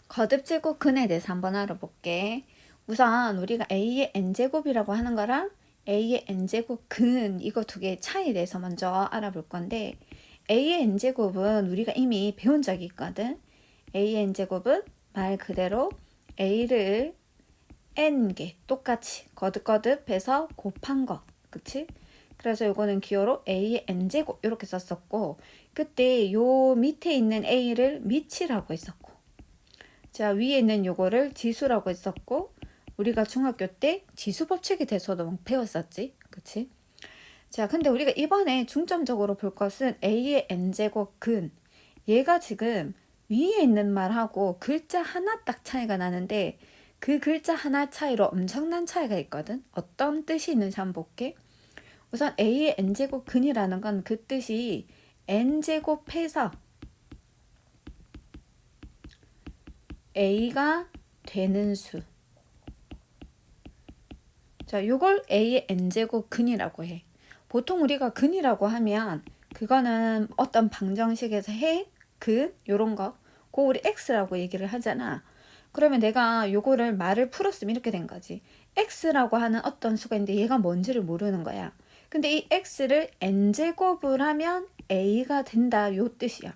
거듭제곱 근에 대해서 한번 알아볼게. 우선 우리가 a의 n제곱이라고 하는 거랑 a의 n제곱 근 이거 두 개의 차이에 대해서 먼저 알아볼 건데 a의 n제곱은 우리가 이미 배운 적이 있거든. a의 n제곱은 말 그대로 a를 n개 똑같이 거듭거듭해서 곱한 거. 그치? 그래서 요거는 기호로 a의 n제곱 이렇게 썼었고 그때 요 밑에 있는 a를 미치라고 했었고 자, 위에 있는 요거를 지수라고 했었고 우리가 중학교 때 지수 법칙에 대해서도 막 배웠었지. 그치? 자, 근데 우리가 이번에 중점적으로 볼 것은 a의 n제곱 근. 얘가 지금 위에 있는 말하고 글자 하나 딱 차이가 나는데 그 글자 하나 차이로 엄청난 차이가 있거든. 어떤 뜻이 있는지 한번 볼게. 우선 a의 n제곱 근이라는 건 그 뜻이 n제곱해서 a가 되는 수. 자, 요걸 a의 n제곱 근이라고 해. 보통 우리가 근이라고 하면 그거는 어떤 방정식에서 해, 근, 요런 거. 그거 우리 x라고 얘기를 하잖아. 그러면 내가 요거를 말을 풀었으면 이렇게 된 거지. x라고 하는 어떤 수가 있는데 얘가 뭔지를 모르는 거야. 근데 이 x를 n제곱을 하면 a가 된다 요 뜻이야.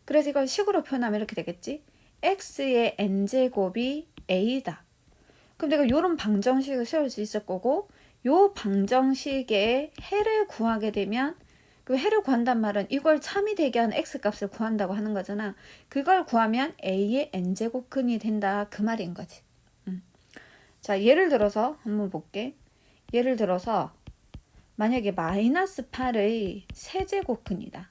그래서 이걸 식으로 표현하면 이렇게 되겠지. x의 n제곱이 a다. 그럼 내가 요런 방정식을 세울 수 있을 거고 요 방정식의 해를 구하게 되면 그 해를 구한단 말은 이걸 참이 되게 하는 x값을 구한다고 하는 거잖아. 그걸 구하면 a의 n제곱 근이 된다 그 말인 거지. 자, 예를 들어서 한번 볼게. 예를 들어서 만약에 마이너스 8의 세제곱 근이다.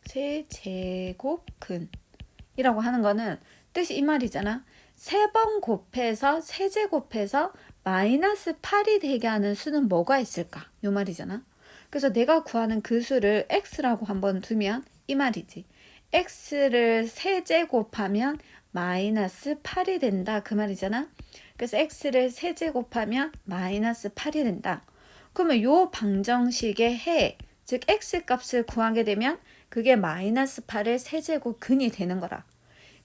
세제곱 근이라고 하는 거는 뜻이 이 말이잖아. 세 번 곱해서 세제곱해서 마이너스 8이 되게 하는 수는 뭐가 있을까? 요 말이잖아. 그래서 내가 구하는 그 수를 x라고 한번 두면 이 말이지. x를 세제곱하면 마이너스 8이 된다 그 말이잖아. 그래서 x를 세제곱하면 마이너스 8이 된다. 그러면 요 방정식의 해, 즉 x값을 구하게 되면 그게 마이너스 8의 세제곱 근이 되는 거라.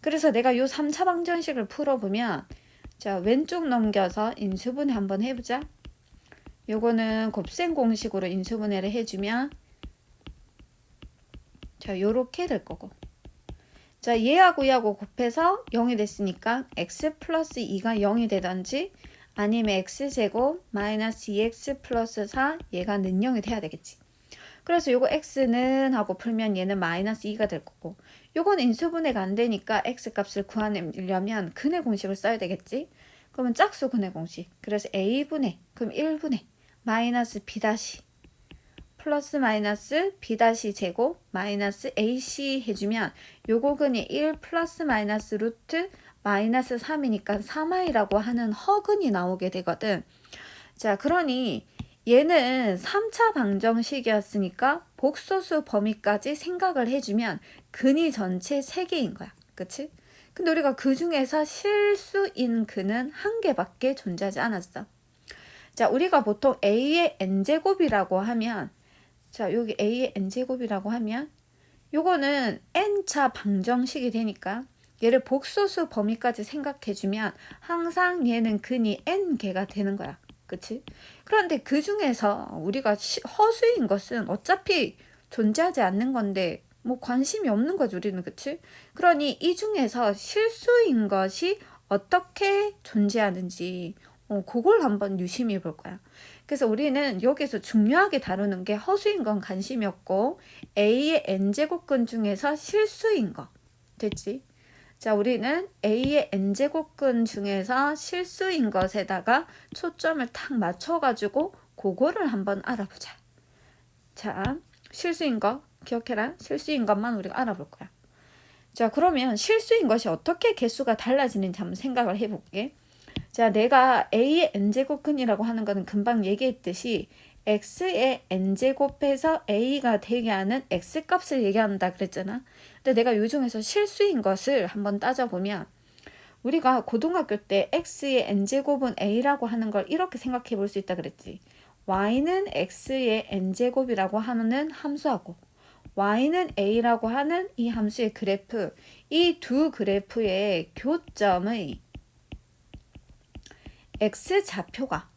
그래서 내가 요 3차 방정식을 풀어보면 자, 왼쪽 넘겨서 인수분해 한번 해보자. 요거는 곱셈 공식으로 인수분해를 해주면 자, 요렇게 될 거고. 자, 얘하고 얘하고 곱해서 0이 됐으니까 x 플러스 2가 0이 되던지 아니면 x제곱 마이너스 2x 플러스 4 얘가 는 0이 돼야 되겠지. 그래서 요거 x는 하고 풀면 얘는 마이너스 2가 될 거고 요건 인수분해가 안 되니까 x값을 구하려면 근의 공식을 써야 되겠지. 그러면 짝수 근의 공식. 그래서 a분의 그럼 1분의 마이너스 b 다시 플러스 마이너스 b 다시 제곱 마이너스 ac 해주면 요거 근이 1 플러스 마이너스 루트 마이너스 3이니까 3i라고 하는 허근이 나오게 되거든. 자, 그러니 얘는 3차 방정식이었으니까 복소수 범위까지 생각을 해주면 근이 전체 3개인 거야. 그치? 근데 우리가 그 중에서 실수인 근은 한 개밖에 존재하지 않았어. 자, 우리가 보통 a의 n제곱이라고 하면 자, 여기 a의 n제곱이라고 하면 요거는 n차 방정식이 되니까 얘를 복소수 범위까지 생각해주면 항상 얘는 근이 n개가 되는 거야. 그치? 그런데 그 중에서 우리가 허수인 것은 어차피 존재하지 않는 건데 뭐 관심이 없는 거지 우리는. 그치? 그러니 이 중에서 실수인 것이 어떻게 존재하는지 그걸 한번 유심히 볼 거야. 그래서 우리는 여기서 중요하게 다루는 게 허수인 건 관심이 없고 a의 n제곱근 중에서 실수인 거. 됐지? 자, 우리는 a의 n제곱근 중에서 실수인 것에다가 초점을 탁 맞춰가지고 그거를 한번 알아보자. 자, 실수인 거 기억해라. 실수인 것만 우리가 알아볼 거야. 자, 그러면 실수인 것이 어떻게 개수가 달라지는지 한번 생각을 해볼게. 자, 내가 a의 n제곱근이라고 하는 거는 금방 얘기했듯이 x의 n제곱해서 a가 되게 하는 x값을 얘기한다 그랬잖아. 근데 내가 요 중에서 실수인 것을 한번 따져보면 우리가 고등학교 때 x의 n제곱은 a라고 하는 걸 이렇게 생각해 볼 수 있다 그랬지. y는 x의 n제곱이라고 하는 함수하고 y는 a라고 하는 이 함수의 그래프, 이 두 그래프의 교점의 x좌표가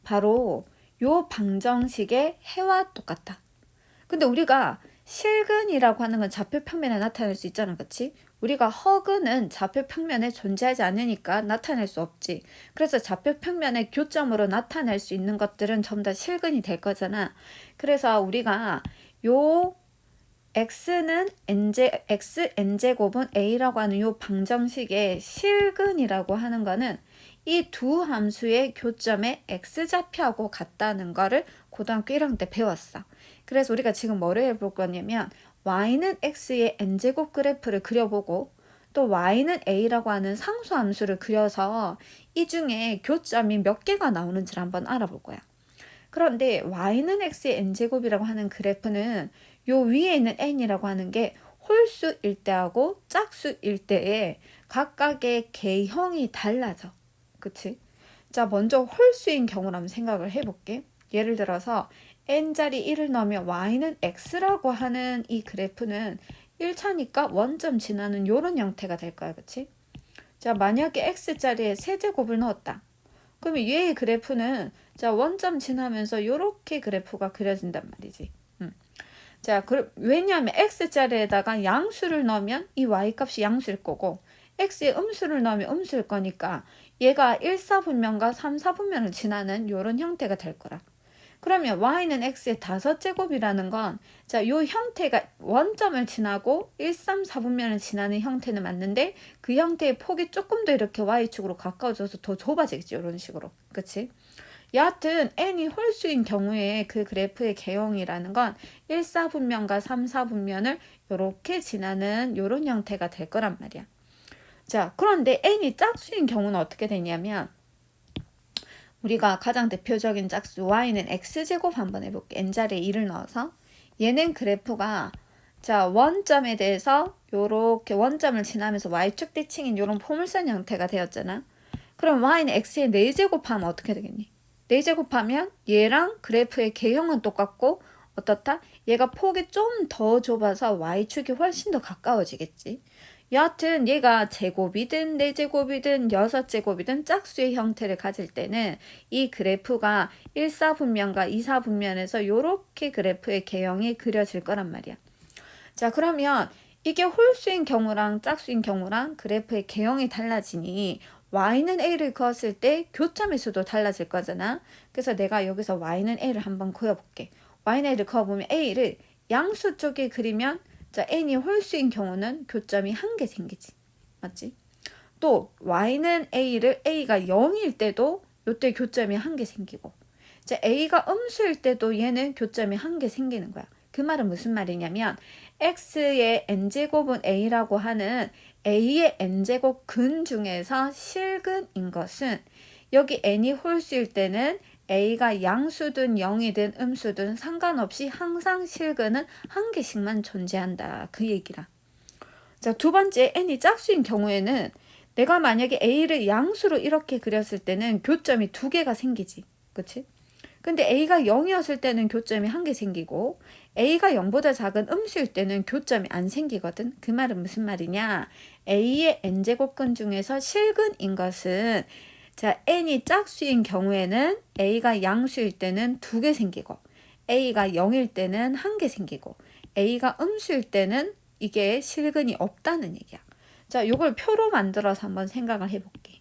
바로 요 방정식의 해와 똑같다. 근데 우리가 실근이라고 하는 건 좌표 평면에 나타낼 수 있잖아, 그치? 우리가 허근은 좌표 평면에 존재하지 않으니까 나타낼 수 없지. 그래서 좌표 평면의 교점으로 나타낼 수 있는 것들은 전부 다 실근이 될 거잖아. 그래서 우리가 요 x는 x n제곱은 a라고 하는 요 방정식의 실근이라고 하는 거는 이 두 함수의 교점의 x좌표하고 같다는 거를 고등학교 1학년 때 배웠어. 그래서 우리가 지금 뭐를 해볼 거냐면 y는 x의 n제곱 그래프를 그려보고 또 y는 a라고 하는 상수함수를 그려서 이 중에 교점이 몇 개가 나오는지를 한번 알아볼 거야. 그런데 y는 x의 n제곱이라고 하는 그래프는 요 위에 있는 n이라고 하는 게 홀수일 때하고 짝수일 때에 각각의 개형이 달라져. 그치? 자, 먼저 홀수인 경우를 한번 생각을 해볼게. 예를 들어서 n자리 1을 넣으면 y는 x라고 하는 이 그래프는 1차니까 원점 지나는 요런 형태가 될 거야. 그치? 자, 만약에 x자리에 세제곱을 넣었다. 그러면 얘의 그래프는 자, 원점 지나면서 요렇게 그래프가 그려진단 말이지. 자, 왜냐하면 x자리에다가 양수를 넣으면 이 y값이 양수일 거고 x에 음수를 넣으면 음수일 거니까 얘가 1사분면과 3사분면을 지나는 요런 형태가 될 거라. 그러면 y는 x의 5제곱이라는 건 자, 요 형태가 원점을 지나고 1, 3, 4분면을 지나는 형태는 맞는데 그 형태의 폭이 조금 더 이렇게 y축으로 가까워져서 더 좁아지겠지. 이런 식으로. 그치? 여하튼 n이 홀수인 경우에 그 그래프의 개형이라는 건 1, 4분면과 3, 4분면을 이렇게 지나는 이런 형태가 될 거란 말이야. 자, 그런데 n이 짝수인 경우는 어떻게 되냐면 우리가 가장 대표적인 짝수 y는 x제곱 한번 해볼게. n자리에 1을 넣어서 얘는 그래프가 자, 원점에 대해서 요렇게 원점을 지나면서 y축 대칭인 요런 포물선 형태가 되었잖아. 그럼 y는 x에 4제곱 하면 어떻게 되겠니? 4제곱 하면 얘랑 그래프의 개형은 똑같고 어떻다? 얘가 폭이 좀 더 좁아서 y축이 훨씬 더 가까워지겠지. 여하튼 얘가 제곱이든 4제곱이든 6제곱이든 짝수의 형태를 가질 때는 이 그래프가 1사분면과 2사분면에서 요렇게 그래프의 개형이 그려질 거란 말이야. 자, 그러면 이게 홀수인 경우랑 짝수인 경우랑 그래프의 개형이 달라지니 y는 a를 그었을 때 교점의 수도 달라질 거잖아. 그래서 내가 여기서 y는 a를 한번 그어볼게. y는 a를 그어보면 a를 양수 쪽에 그리면 자, n이 홀수인 경우는 교점이 한 개 생기지. 맞지? 또 y는 a를 a가 0일 때도 요때 교점이 한 개 생기고 자, a가 음수일 때도 얘는 교점이 한 개 생기는 거야. 그 말은 무슨 말이냐면 x의 n제곱은 a라고 하는 a의 n제곱 근 중에서 실근인 것은 여기 n이 홀수일 때는 a가 양수든 0이든 음수든 상관없이 항상 실근은 한 개씩만 존재한다. 그 얘기라. 자, 두 번째 n이 짝수인 경우에는 내가 만약에 a를 양수로 이렇게 그렸을 때는 교점이 2개가 생기지. 그치? 근데 a가 0이었을 때는 교점이 한 개 생기고 a가 0보다 작은 음수일 때는 교점이 안 생기거든. 그 말은 무슨 말이냐? a의 n제곱근 중에서 실근인 것은 자, n이 짝수인 경우에는 a가 양수일 때는 2개 생기고 a가 0일 때는 한 개 생기고 a가 음수일 때는 이게 실근이 없다는 얘기야. 자, 요걸 표로 만들어서 한번 생각을 해볼게.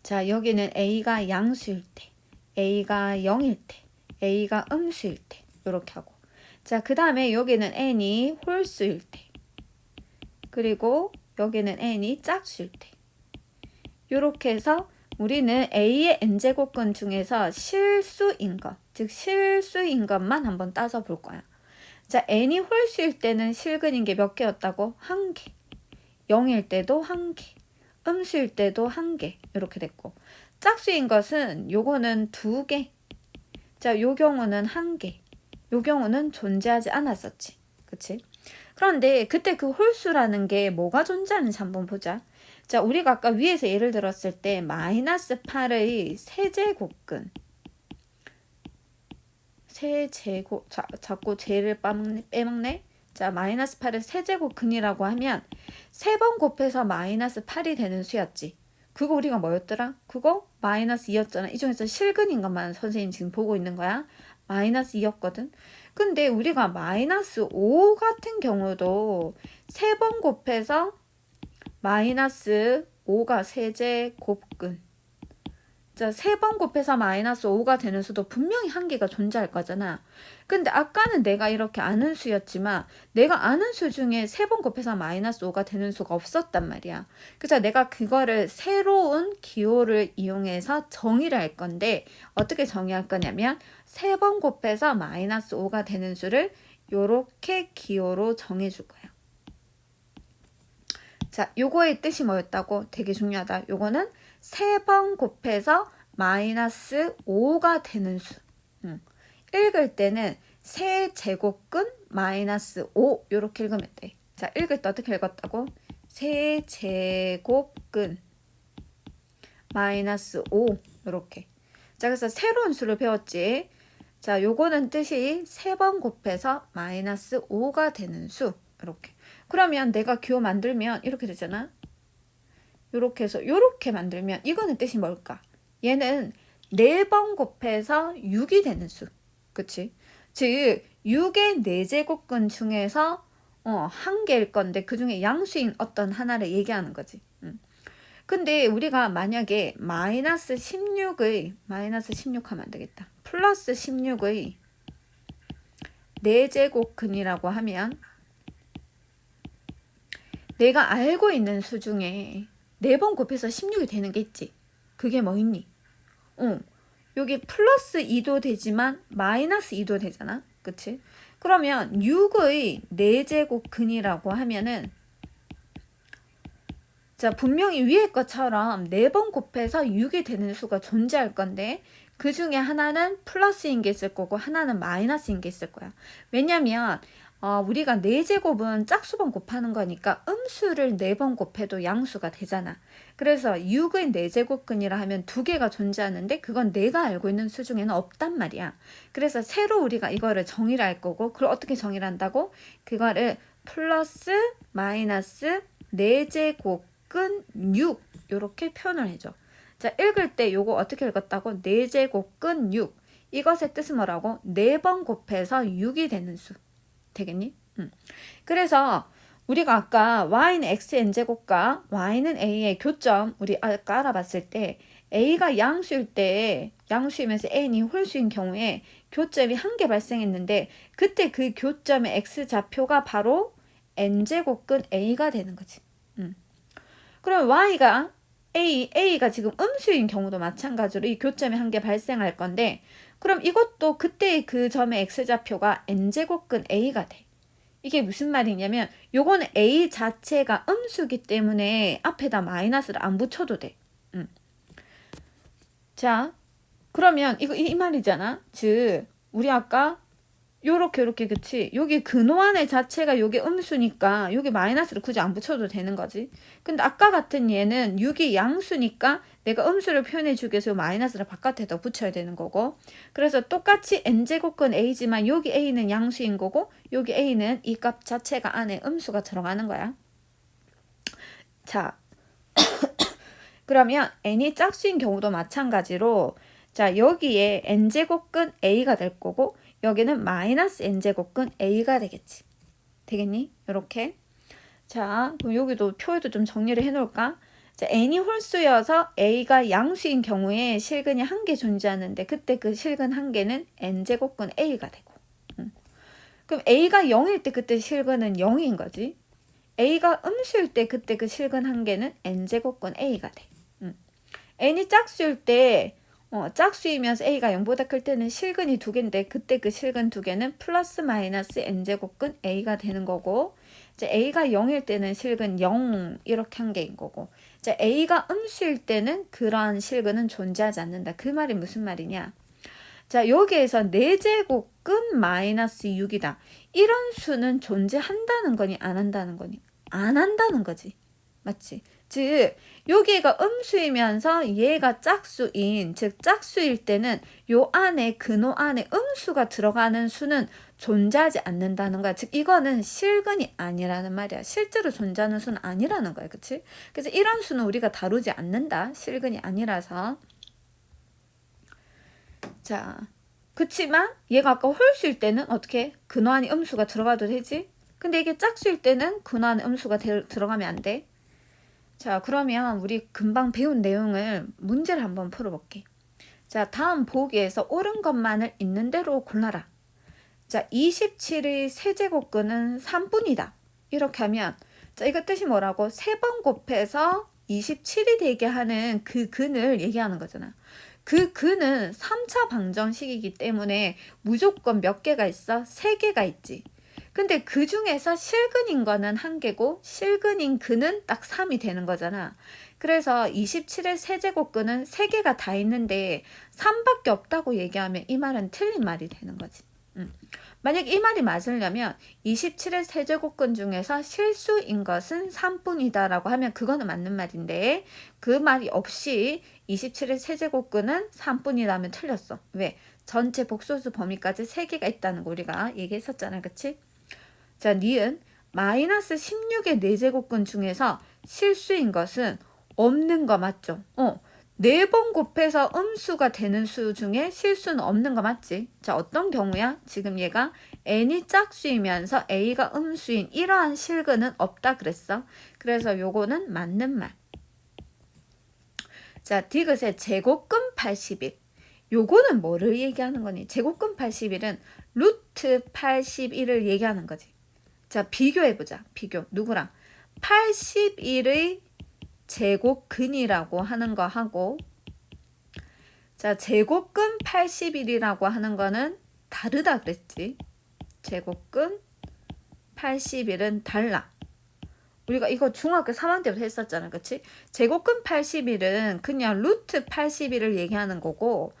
자, 여기는 a가 양수일 때, a가 0일 때, a가 음수일 때 이렇게 하고 자, 그 다음에 여기는 n이 홀수일 때 그리고 여기는 n이 짝수일 때 이렇게 해서 우리는 a의 n제곱근 중에서 실수인 것, 즉 실수인 것만 한번 따져 볼 거야. 자, n이 홀수일 때는 실근인 게 몇 개였다고? 1개. 0일 때도 1개. 음수일 때도 1개. 이렇게 됐고. 짝수인 것은 요거는 2개. 자, 요 경우는 1개. 요 경우는 존재하지 않았었지. 그치? 그런데 그때 그 홀수라는 게 뭐가 존재하는지 한번 보자. 자, 우리가 아까 위에서 예를 들었을 때 마이너스 8의 세제곱근. 세제곱, 자꾸 제를 빼먹네. 자, 마이너스 8을 세제곱근이라고 하면 3번 곱해서 마이너스 8이 되는 수였지. 그거 우리가 뭐였더라? 그거 마이너스 2였잖아. 이 중에서 실근인 것만 선생님 지금 보고 있는 거야. 마이너스 2였거든. 근데 우리가 마이너스 5 같은 경우도 3번 곱해서 마이너스 5가 세제곱근. 자, 3번 곱해서 마이너스 5가 되는 수도 분명히 한 개가 존재할 거잖아. 근데 아까는 내가 이렇게 아는 수였지만 내가 아는 수 중에 3번 곱해서 마이너스 5가 되는 수가 없었단 말이야. 그래서 내가 그거를 새로운 기호를 이용해서 정의를 할 건데 어떻게 정의할 거냐면 3번 곱해서 마이너스 5가 되는 수를 요렇게 기호로 정해줄 거야. 자, 요거의 뜻이 뭐였다고? 되게 중요하다. 요거는 3번 곱해서 마이너스 5가 되는 수. 읽을 때는 세제곱근 마이너스 5 요렇게 읽으면 돼. 자, 읽을 때 어떻게 읽었다고? 세제곱근 마이너스 5 요렇게. 자, 그래서 새로운 수를 배웠지. 자, 요거는 뜻이 3번 곱해서 마이너스 5가 되는 수 이렇게. 그러면 내가 기호 만들면 이렇게 되잖아. 요렇게 해서 요렇게 만들면 이거는 뜻이 뭘까? 얘는 4번 곱해서 6이 되는 수. 그치? 즉 6의 4제곱근 중에서 한 개일 건데 그 중에 양수인 어떤 하나를 얘기하는 거지. 근데 우리가 만약에 마이너스 16 하면 안 되겠다. 플러스 16의 4제곱근이라고 하면 내가 알고 있는 수 중에 4번 곱해서 16이 되는 게 있지. 그게 뭐 있니? 여기 플러스 2도 되지만 마이너스 2도 되잖아. 그치? 그러면 6의 4제곱근이라고 하면은 자, 분명히 위에 것처럼 4번 곱해서 6이 되는 수가 존재할 건데 그 중에 하나는 플러스인 게 있을 거고 하나는 마이너스인 게 있을 거야. 왜냐면 우리가 4제곱은 짝수번 곱하는 거니까 음수를 4번 곱해도 양수가 되잖아. 그래서 6의 4제곱근이라 하면 2개가 존재하는데 그건 내가 알고 있는 수 중에는 없단 말이야. 그래서 새로 우리가 이거를 정의를 할 거고 그걸 어떻게 정의를 한다고? 그거를 플러스 마이너스 4제곱근 6 이렇게 표현을 해줘. 자, 읽을 때 요거 어떻게 읽었다고? 4제곱근 6 이것의 뜻은 뭐라고? 4번 곱해서 6이 되는 수. 되겠니? 그래서 우리가 아까 y는 xn제곱과 y는 a의 교점 우리 아까 알아봤을 때 a가 양수일 때 양수이면서 n이 홀수인 경우에 교점이 한 개 발생했는데 그때 그 교점의 x좌표가 바로 n제곱근 a가 되는 거지. 그럼 y가 a가 지금 음수인 경우도 마찬가지로 이 교점이 한 개 발생할 건데 그럼 이것도 그때의 그 점의 x좌표가 n제곱근 a가 돼. 이게 무슨 말이냐면 요거는 a 자체가 음수기 때문에 앞에다 마이너스를 안 붙여도 돼. 자, 그러면 이거 이 말이잖아. 즉 우리 아까 요렇게 그치? 여기 근호안의 자체가 요게 음수니까 여기 마이너스를 굳이 안 붙여도 되는 거지. 근데 아까 같은 얘는 6이 양수니까 내가 음수를 표현해 주기 위해서 마이너스를 바깥에다 붙여야 되는 거고. 그래서 똑같이 n제곱근 a지만 여기 a는 양수인 거고 여기 a는 이 값 자체가 안에 음수가 들어가는 거야. 자, 그러면 n이 짝수인 경우도 마찬가지로 자, 여기에 n제곱근 a가 될 거고 여기는 마이너스 n제곱근 a가 되겠지. 되겠니? 이렇게. 자, 그럼 여기도 표에도 좀 정리를 해놓을까? 자, n이 홀수여서 a가 양수인 경우에 실근이 한 개 존재하는데 그때 그 실근 한 개는 n제곱근 a가 되고. 그럼 a가 0일 때 그때 실근은 0인 거지. a가 음수일 때 그때 그 실근 한 개는 n제곱근 a가 돼. n이 짝수일 때 짝수이면서 a가 0보다 클 때는 실근이 2개인데 그때 그 실근 2개는 플러스 마이너스 n제곱근 a가 되는 거고 이제 a가 0일 때는 실근 0 이렇게 한 개인 거고 이제 a가 음수일 때는 그러한 실근은 존재하지 않는다. 그 말이 무슨 말이냐? 자, 여기에서 4제곱근 마이너스 6이다. 이런 수는 존재한다는 거니 안 한다는 거니? 안 한다는 거지. 맞지? 즉 여기가 음수이면서 얘가 짝수인, 즉 짝수일 때는 요 안에 근호 안에 음수가 들어가는 수는 존재하지 않는다는 거야. 즉 이거는 실근이 아니라는 말이야. 실제로 존재하는 수는 아니라는 거야. 그치? 그래서 이런 수는 우리가 다루지 않는다. 실근이 아니라서. 자, 그치만 얘가 아까 홀수일 때는 어떻게? 근호 안에 음수가 들어가도 되지? 근데 이게 짝수일 때는 근호 안에 음수가 들어가면 안 돼. 자, 그러면 우리 금방 배운 내용을 문제를 한번 풀어볼게. 자, 다음 보기에서 옳은 것만을 있는 대로 골라라. 자, 27의 세제곱근은 3분이다. 이렇게 하면 자, 이거 뜻이 뭐라고? 3번 곱해서 27이 되게 하는 그 근을 얘기하는 거잖아. 그 근은 3차 방정식이기 때문에 무조건 몇 개가 있어? 3개가 있지. 근데 그 중에서 실근인 거는 1개고 실근인 근은 딱 3이 되는 거잖아. 그래서 27의 세제곱근은 3개가 다 있는데 3밖에 없다고 얘기하면 이 말은 틀린 말이 되는 거지. 만약 이 말이 맞으려면 27의 세제곱근 중에서 실수인 것은 3뿐이다 라고 하면 그거는 맞는 말인데 그 말이 없이 27의 세제곱근은 3뿐이라면 틀렸어. 왜? 전체 복소수 범위까지 3개가 있다는 거 우리가 얘기했었잖아. 그치? 자, 니은 마이너스 16의 4제곱근 중에서 실수인 것은 없는 거 맞죠? 4번 곱해서 음수가 되는 수 중에 실수는 없는 거 맞지? 자, 어떤 경우야? 지금 얘가 n이 짝수이면서 a가 음수인 이러한 실근은 없다 그랬어. 그래서 요거는 맞는 말. 자, 디귿의 제곱근 81. 요거는 뭐를 얘기하는 거니? 제곱근 81은 루트 81을 얘기하는 거지. 자, 비교해보자. 비교. 누구랑? 81의 제곱근이라고 하는 거 하고 자, 제곱근 81이라고 하는 거는 다르다 그랬지. 제곱근 81은 달라. 우리가 이거 중학교 3학년 때부터 했었잖아. 그치? 제곱근 81은 그냥 루트 81을 얘기하는 거고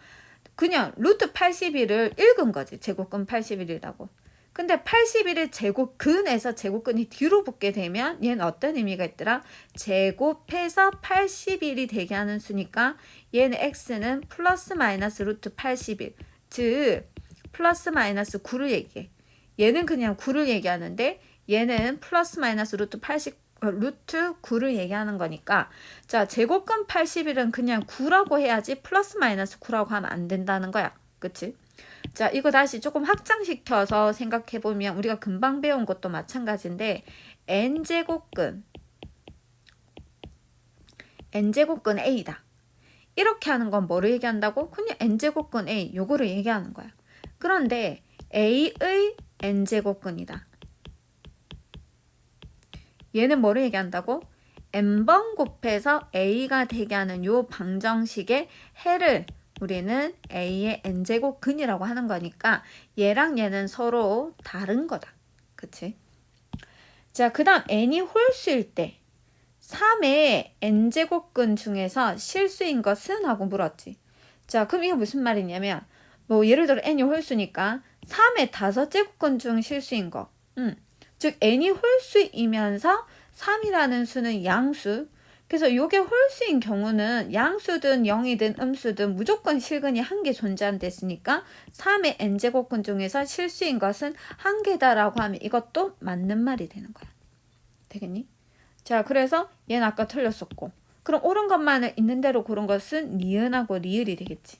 그냥 루트 81을 읽은 거지. 제곱근 81이라고. 근데 81의 제곱근에서 제곱근이 뒤로 붙게 되면 얘는 어떤 의미가 있더라? 제곱해서 81이 되게 하는 수니까 얘는 x는 플러스 마이너스 루트 81. 즉 플러스 마이너스 9를 얘기해. 얘는 그냥 9를 얘기하는데 얘는 플러스 마이너스 루트 9를 얘기하는 거니까 자, 제곱근 81은 그냥 9라고 해야지 플러스 마이너스 9라고 하면 안 된다는 거야. 그치? 자, 이거 다시 조금 확장시켜서 생각해보면 우리가 금방 배운 것도 마찬가지인데 n제곱근 A다. 이렇게 하는 건 뭐를 얘기한다고? 그냥 n제곱근 A 요거를 얘기하는 거야. 그런데 A의 n제곱근이다. 얘는 뭐를 얘기한다고? n번 곱해서 A가 되게 하는 요 방정식의 해를 우리는 A의 n제곱근이라고 하는 거니까 얘랑 얘는 서로 다른 거다. 그치? 자, 그 다음 n이 홀수일 때 3의 n제곱근 중에서 실수인 것은? 하고 물었지. 자, 그럼 이게 무슨 말이냐면 뭐 예를 들어 n이 홀수니까 3의 5제곱근 중 실수인 거. 즉 n이 홀수이면서 3이라는 수는 양수. 그래서 이게 홀수인 경우는 양수든 0이든 음수든 무조건 실근이 1개 존재한댔으니까 3의 n제곱근 중에서 실수인 것은 1개다라고 하면 이것도 맞는 말이 되는 거야. 되겠니? 자, 그래서 얘는 아까 틀렸었고 그럼 옳은 것만을 있는 대로 고른 것은 니은하고 리을이 되겠지.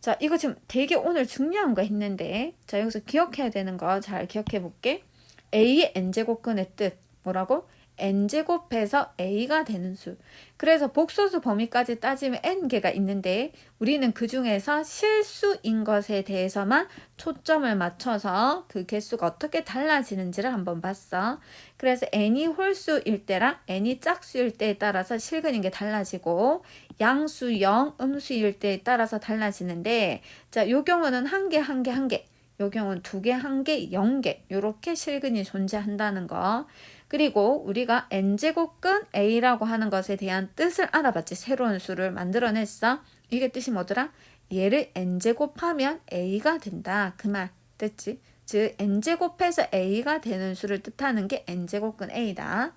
자, 이거 지금 되게 오늘 중요한 거 했는데 자, 여기서 기억해야 되는 거 잘 기억해 볼게. A의 n제곱근의 뜻 뭐라고? n제곱해서 a가 되는 수. 그래서 복소수 범위까지 따지면 n개가 있는데 우리는 그 중에서 실수인 것에 대해서만 초점을 맞춰서 그 개수가 어떻게 달라지는지를 한번 봤어. 그래서 n이 홀수일 때랑 n이 짝수일 때에 따라서 실근인 게 달라지고 양수 0, 음수일 때에 따라서 달라지는데 자, 요 경우는 한 개, 한 개, 한 개. 요 경우는 2개, 1개, 0개 요렇게 실근이 존재한다는 거. 그리고 우리가 n제곱근 a라고 하는 것에 대한 뜻을 알아봤지. 새로운 수를 만들어냈어. 이게 뜻이 뭐더라? 얘를 n제곱하면 a가 된다. 그 말 됐지? 즉 n제곱해서 a가 되는 수를 뜻하는 게 n제곱근 a다.